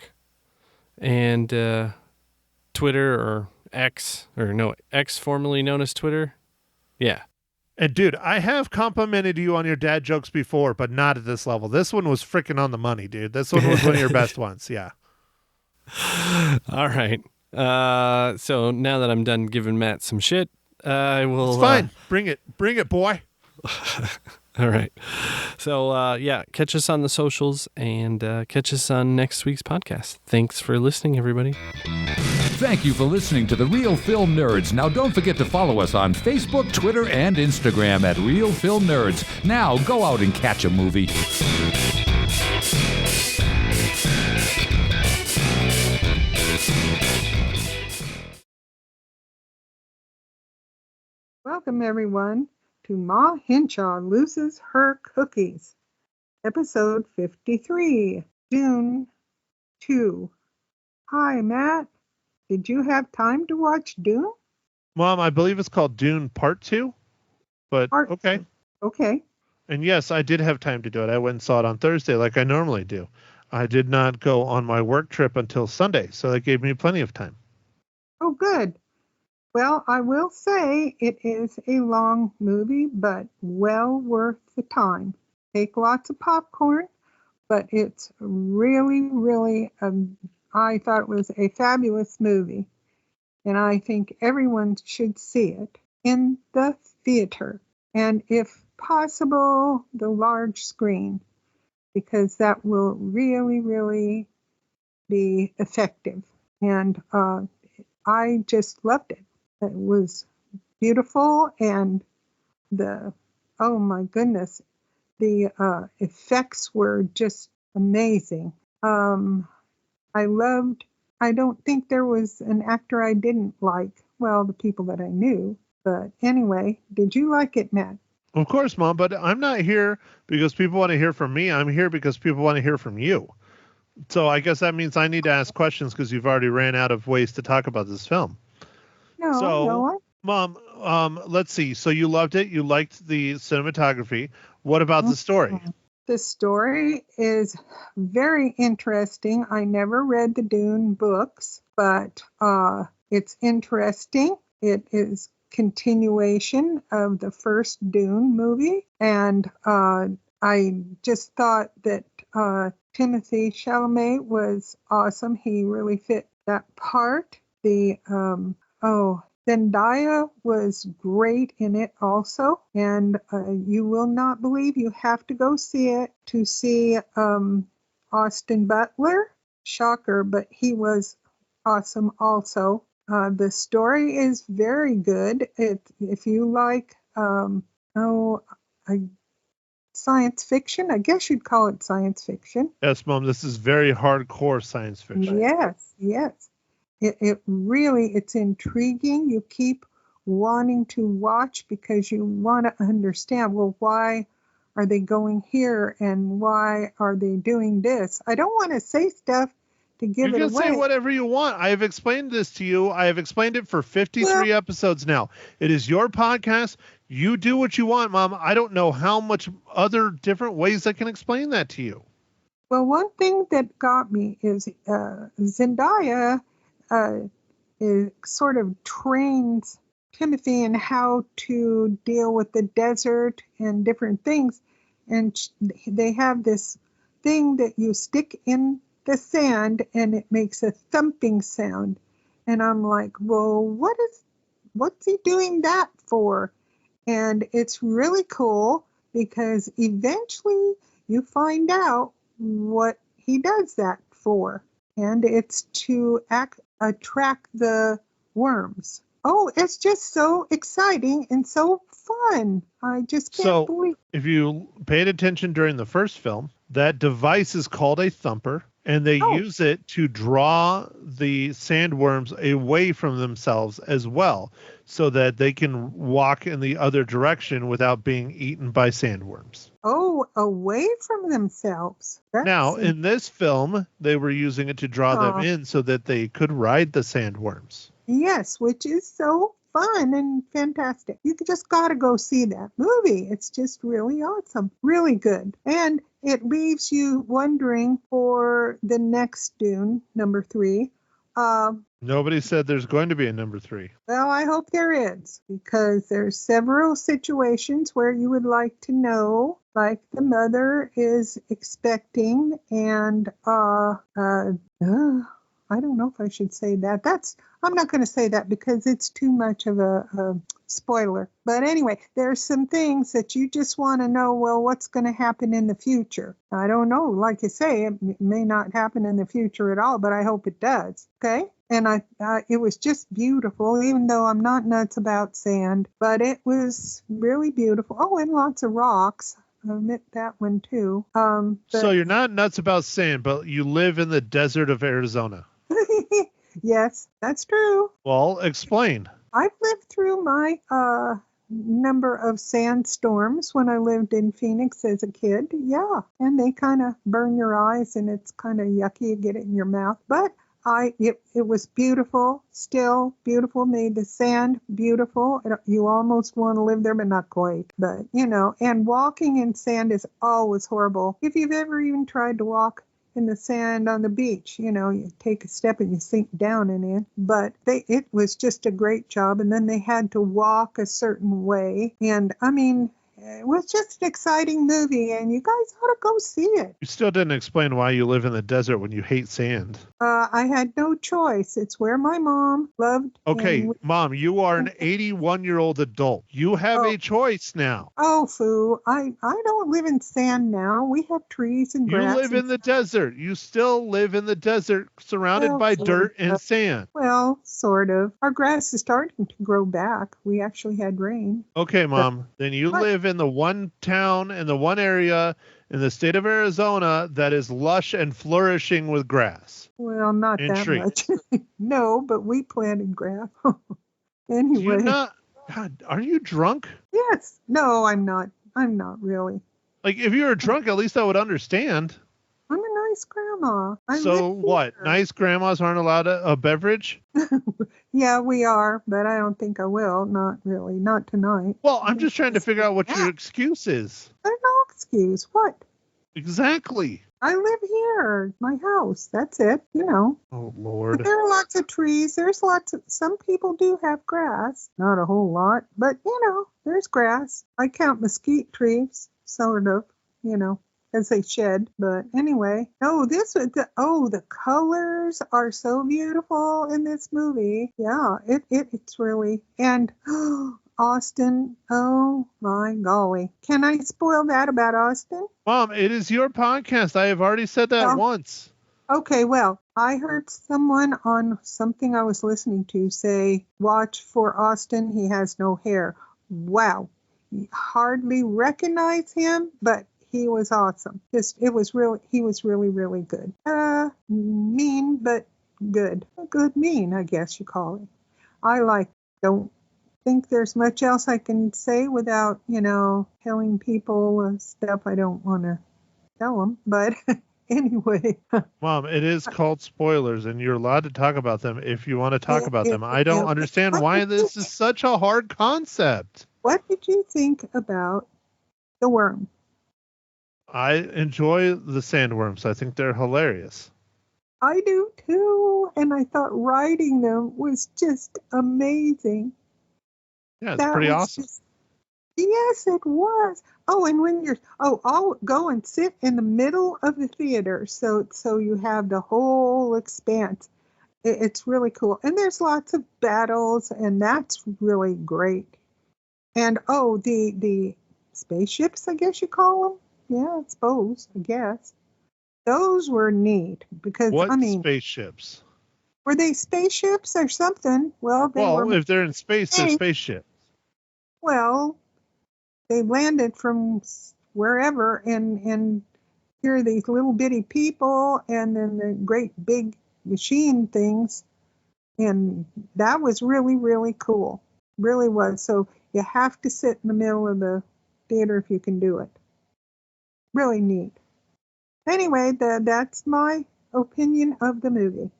and Twitter or X, X formerly known as Twitter. Yeah. And dude, I have complimented you on your dad jokes before, but not at this level. This one was freaking on the money, dude. This one was one of your best ones. Yeah. All right. So now that I'm done giving Matt some shit, I will. It's fine. Bring it, boy. All right. So yeah, catch us on the socials and catch us on next week's podcast. Thanks for listening, everybody. Thank you for listening to The Real Film Nerds. Now, don't forget to follow us on Facebook, Twitter, and Instagram at Real Film Nerds. Now, go out and catch a movie. Welcome, everyone, to Ma Hinshaw Loses Her Cookies, episode 53, Dune 2. Hi, Matt. Did you have time to watch Dune? Mom, I believe it's called Dune Part 2, but okay. 2. Okay. And yes, I did have time to do it. I went and saw it on Thursday like I normally do. I did not go on my work trip until Sunday, so that gave me plenty of time. Oh, good. Well, I will say it is a long movie, but well worth the time. Take lots of popcorn, but it's really, really I thought it was a fabulous movie, and I think everyone should see it in the theater, and if possible, the large screen, because that will really, really be effective. And I just loved it. It was beautiful, and oh my goodness, the effects were just amazing. I don't think there was an actor I didn't like. Well, the people that I knew. But anyway, did you like it, Matt? Of course, Mom, but I'm not here because people want to hear from me. I'm here because people want to hear from you. So I guess that means I need to ask questions because you've already ran out of ways to talk about this film. No. Mom, let's see. So you loved it. You liked the cinematography. What about the story? The story is very interesting. I never read the Dune books, but it's interesting. It is continuation of the first Dune movie, and I just thought that Timothée Chalamet was awesome. He really fit that part. Zendaya was great in it also, and you will not believe, you have to go see it to see Austin Butler. Shocker, but he was awesome also. The story is very good. If you like science fiction, I guess you'd call it science fiction. Yes, Mom, this is very hardcore science fiction. Yes. It really, it's intriguing. You keep wanting to watch because you want to understand, well, why are they going here and why are they doing this? I don't want to say stuff to give it away. You can say whatever you want. I have explained this to you. I have explained it for 53 episodes now. It is your podcast. You do what you want, Mom. I don't know how much other different ways I can explain that to you. Well, one thing that got me is Zendaya it sort of trains Timothy in how to deal with the desert and different things. And they have this thing that you stick in the sand and it makes a thumping sound. And I'm like, well, what's he doing that for? And it's really cool because eventually you find out what he does that for. And it's to attract the worms. Oh, it's just so exciting and so fun. I just can't So, believe. if you paid attention during the first film, that device is called a thumper, and they Oh, use it to draw the sandworms away from themselves as well, so that they can walk in the other direction without being eaten by sandworms. oh, away from themselves. Now, That's in this film, they were using it to draw them in so that they could ride the sandworms. yes, which is so fun and fantastic. You just got to go see that movie. It's just really awesome, really good. And it leaves you wondering for the next Dune, number 3. Nobody said there's going to be a number 3. Well, I hope there is, because there's several situations where you would like to know, like the mother is expecting, and I don't know if I should say that. I'm not going to say that because it's too much of a spoiler. But anyway, there's some things that you just want to know, well, what's going to happen in the future? I don't know. Like you say, it may not happen in the future at all, but I hope it does. Okay? And it was just beautiful, even though I'm not nuts about sand, but it was really beautiful. Oh, and lots of rocks. I'll admit that one too. So you're not nuts about sand, but you live in the desert of Arizona. Yes, that's true. Well, explain. I've lived through my number of sandstorms when I lived in Phoenix as a kid. Yeah, and they kind of burn your eyes, and it's kind of yucky. You get it in your mouth, but it was beautiful, still beautiful, made the sand beautiful. You almost want to live there, but not quite. But, and walking in sand is always horrible. If you've ever even tried to walk in the sand on the beach, you take a step and you sink down in it. But it was just a great job. And then they had to walk a certain way. And I mean, it was just an exciting movie, and you guys ought to go see it. You still didn't explain why you live in the desert when you hate sand. I had no choice. It's where my mom loved. Okay, Mom, you are an 81-year-old adult. You have a choice now. Oh, Foo, I don't live in sand now. We have trees and grass. You live in the desert. You still live in the desert surrounded by dirt and sand. Well, sort of. Our grass is starting to grow back. We actually had rain. Okay, Mom, then you live in the one town and the one area in the state of Arizona that is lush and flourishing with grass. Well, not and that trees. much. No, but we planted grass. Anyway. God, are you drunk? Yes. No, I'm not. I'm not really. Like, if you were drunk, at least I would understand. I'm a nice grandma. So what? Nice grandmas aren't allowed a beverage? Yeah, we are, but I don't think I will. Not really. Not tonight. Well, I'm just trying to figure out what your excuse is. There's no excuse. What? Exactly. I live here, my house. That's it. Oh, Lord. But there are lots of trees. There's some people do have grass. Not a whole lot, but there's grass. I count mesquite trees, sort of, as they shed. But anyway, the colors are so beautiful in this movie. Yeah, it's really, and Austin, oh my golly. Can I spoil that about Austin? Mom, it is your podcast. I have already said that once. Okay, well, I heard someone on something I was listening to say, watch for Austin, he has no hair. Wow. You hardly recognize him, but he was awesome. He was really, really good. Mean, but good. A good mean, I guess you call it. Don't think there's much else I can say without, telling people stuff I don't want to tell them. But anyway. Mom, it is called spoilers, and you're allowed to talk about them if you want to talk about them. I don't understand why this is such a hard concept. What did you think about the worm? I enjoy the sandworms. I think they're hilarious. I do too. And I thought riding them was just amazing. Yeah, it's pretty awesome. Yes, it was. Oh, and when I'll go and sit in the middle of the theater, so you have the whole expanse. It's really cool. And there's lots of battles, and that's really great. And oh, the spaceships, I guess you call them. Yeah, I suppose, I guess. Those were neat because, What I mean, spaceships? were they spaceships or something? Well, they Well, were. if they're in space, they're Hey, spaceships. well, they landed from wherever, and here are these little bitty people, and then the great big machine things, and that was really, really cool. Really was. So you have to sit in the middle of the theater if you can do it. Really neat. Anyway, that's my opinion of the movie.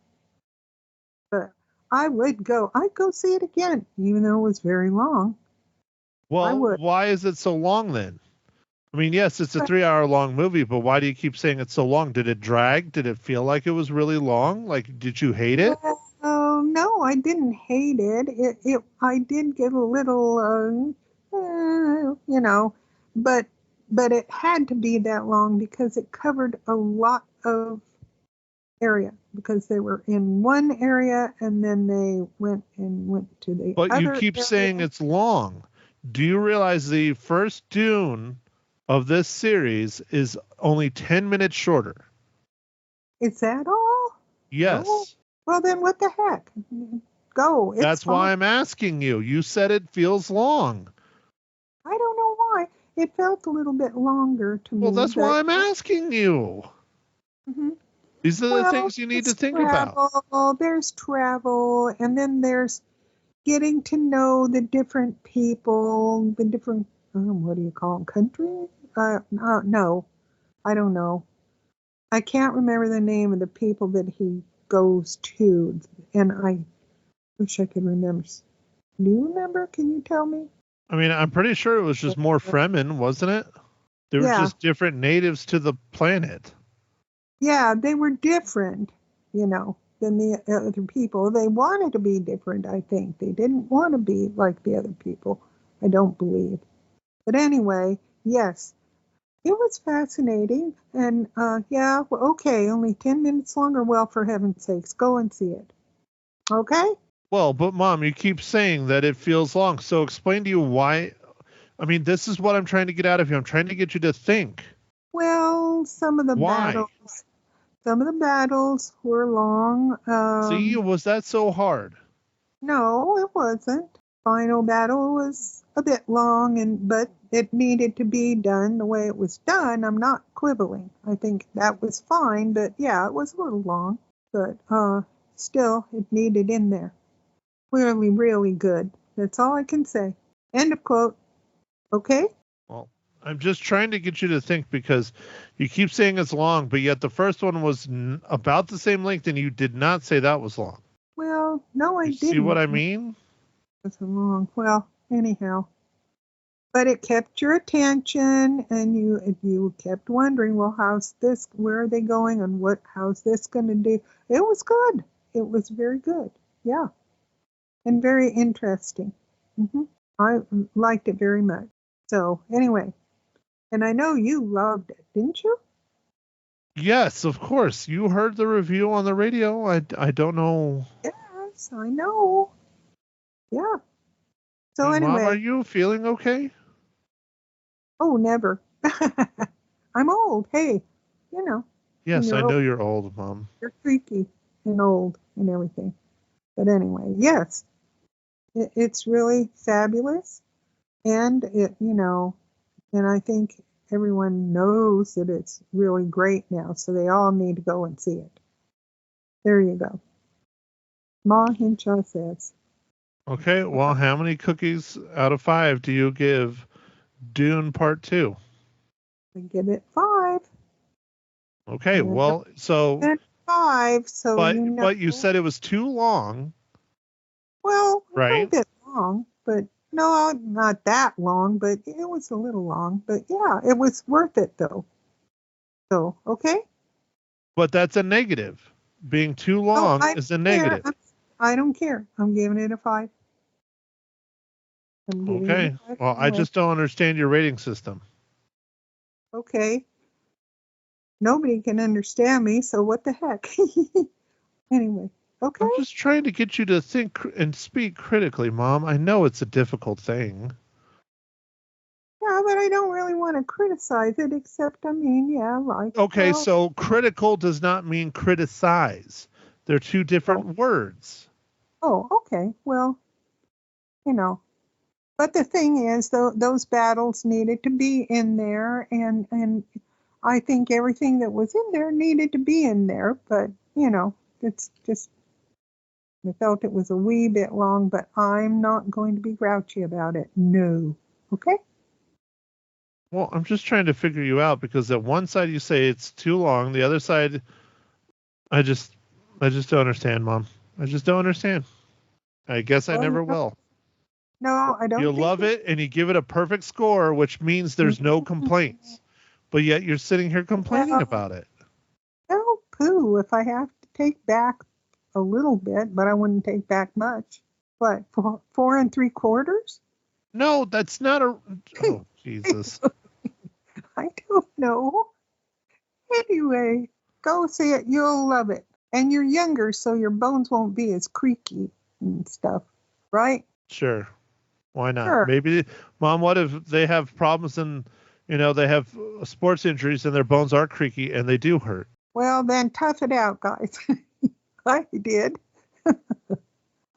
But I'd go see it again, even though it was very long. I Well, would. why is it so long then? I mean, yes, it's a 3 hour long movie, but why do you keep saying it's so long? Did it drag? Did it feel like it was really long? Like, did you hate it? No, I didn't hate it. I did get a little, but it had to be that long because it covered a lot of area because they were in one area and then they went to the But you other keep saying area. it's long. Do you realize the first Dune of this series is only 10 minutes shorter? Is that all? Oh, Yes. well then what the heck? Go. It's That's fine. why I'm asking you. You said it feels long. I don't know why. It felt a little bit longer to me. Well, that's but why I'm asking you. Mhm. These are the Well, things you need to think about. there's travel, and then there's getting to know the different people, the different, what do you call them, country? No, I don't know. I can't remember the name of the people that he goes to, and I wish I could remember. Do you remember? Can you tell me? I mean, I'm pretty sure it was just more Fremen, wasn't it? They were Yeah, just different natives to the planet. yeah, they were different, than the other people. They wanted to be different, I think. They didn't want to be like the other people, I don't believe. But anyway, yes, it was fascinating. And yeah, well, okay, only 10 minutes longer. Well, for heaven's sakes, go and see it. Okay? Well, but Mom, you keep saying that it feels long. So explain to you why. I mean, this is what I'm trying to get out of you. I'm trying to get you to think. Well, Why? some of the battles were long. See, was that so hard? No, it wasn't. Final battle was a bit long, but it needed to be done the way it was done. I'm not quibbling. I think that was fine, but yeah, it was a little long. But still, it needed in there. Really, really good. That's all I can say. End of quote. Okay? Well, I'm just trying to get you to think because you keep saying it's long, but yet the first one was about the same length, and you did not say that was long. Well, no, I You didn't. see what I mean? It was long. Well, anyhow. But it kept your attention, and you kept wondering, well, how's this? Where are they going, and how's this going to do? It was good. It was very good. Yeah, and very interesting. I liked it very much. So anyway, and I know you loved it, didn't you? Yes, of course. You heard the review on the radio. I don't know. Yes, I know. Yeah. So Hey, Mom, are anyway, you feeling okay? oh, never. I'm old. Hey, when Yes, I you're old, know you're old, Mom. you're creaky and old and everything. But anyway, yes, it's really fabulous, and and I think everyone knows that it's really great now, so they all need to go and see it. There you go. Ma Hinshaw says. Okay, well, how many cookies out of 5 do you give Dune Part 2? I give it 5. Okay, And well, so then 5, so but you said it was too long, well, a little right? bit long, but no, not that long, but it was a little long. But yeah, it was worth it though. So, okay. But that's a negative. Being too Oh, long I is a don't care. negative. I don't care. I'm giving it a 5. I'm giving it a Okay. 5 Well, I anyway. just don't understand your rating system. Okay. Nobody can understand me, so what the heck? Anyway, Okay? I'm just trying to get you to think and speak critically, Mom. I know it's a difficult thing. Yeah, but I don't really want to criticize it, except, I mean, yeah, like, Okay, well, so critical does not mean criticize. They're two oh, different words. oh, okay, well, you know. But the thing is, those battles needed to be in there, and I think everything that was in there needed to be in there. But it's just I felt it was a wee bit long, but I'm not going to be grouchy about it. No, okay? Well, I'm just trying to figure you out because at one side you say it's too long, the other side I just don't understand, Mom. I just don't understand. I guess I Well, never will. no, I You don't think love it and you give it a perfect score, which means there's no complaints. But yet you're sitting here complaining well, about it. oh, poo. If I have to take back a little bit, but I wouldn't take back much. What, 4 3/4? No, that's not a. Oh, Jesus. I don't know. Anyway, go see it. You'll love it. And you're younger, so your bones won't be as creaky and stuff, right? Sure. Why not? Sure. Maybe, Mom, what if they have problems and, they have sports injuries and their bones are creaky and they do hurt? Well, then tough it out, guys. I did.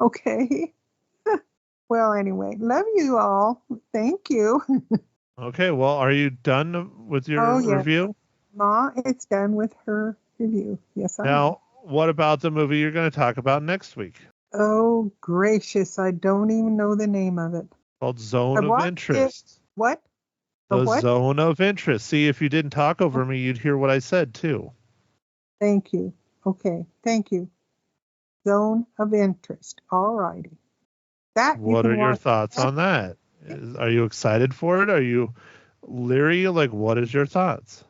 Okay. Well, anyway, love you all. Thank you. Okay, well, are you done with your Oh, yeah. review? Ma, it's done with her review. Yes, I am. Now, what about the movie you're going to talk about next week? Oh, gracious. I don't even know the name of it. Called I Zone of watched it. Interest. What? The The what? Zone of Interest. See, if you didn't talk over me, you'd hear what I said, too. Thank you. Okay. Thank you. Zone of Interest. All righty. That you What can are your watch. thoughts on that? Are you excited for it? Are you leery? Like, what is your thoughts?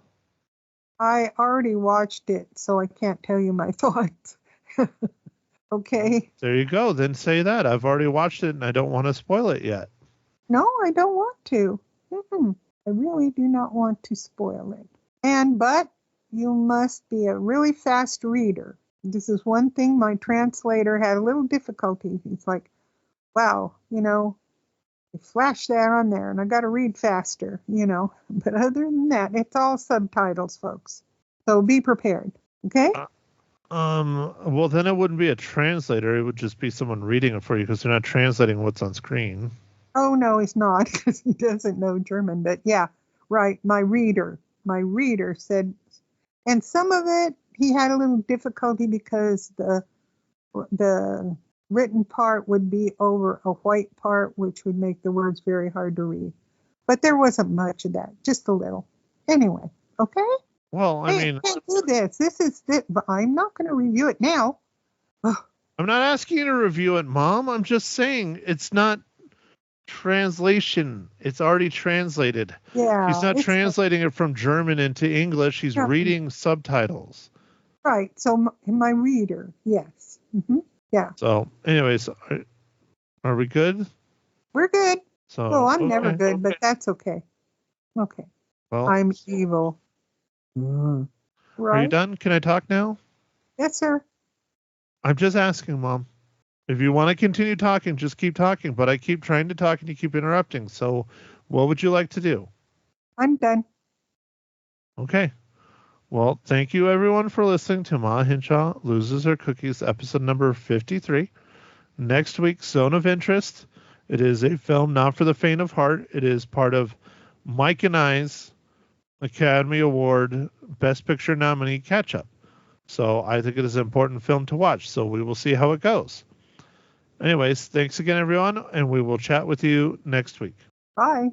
I already watched it, so I can't tell you my thoughts. Okay. There you go. Then say that. I've already watched it and I don't want to spoil it yet. No, I don't want to. I really do not want to spoil it. But you must be a really fast reader. This is one thing my translator had a little difficulty. He's like, wow, they flash that on there and I got to read faster, But other than that, it's all subtitles, folks. So be prepared. Okay? Well, then it wouldn't be a translator. It would just be someone reading it for you because they're not translating what's on screen. Oh, no, he's not because he doesn't know German. But yeah, right. My reader said, and some of it he had a little difficulty because the written part would be over a white part, which would make the words very hard to read. But there wasn't much of that, just a little. Anyway, okay? Well, I mean, Can't do this. This is it, but I'm not going to review it now. I'm not asking you to review it, Mom. I'm just saying it's not translation. It's already translated. Yeah. He's not it's translating it from German into English. He's No. reading subtitles. Right. So my reader, yes. Yeah. So, anyways, are we good? We're good. So, Well, I'm never okay. good, but that's okay. Okay. Well, I'm evil. are you Right? done? Can I talk now? Yes, sir. I'm just asking, Mom. If you want to continue talking, just keep talking. But I keep trying to talk and you keep interrupting. So, what would you like to do? I'm done. Okay. Well, thank you everyone for listening to Ma Hinshaw Loses Her Cookies, episode number 53. Next week's Zone of Interest. It is a film not for the faint of heart. It is part of Mike and I's Academy Award Best Picture nominee catch-up. So I think it is an important film to watch. So we will see how it goes. Anyways, thanks again, everyone, and we will chat with you next week. Bye.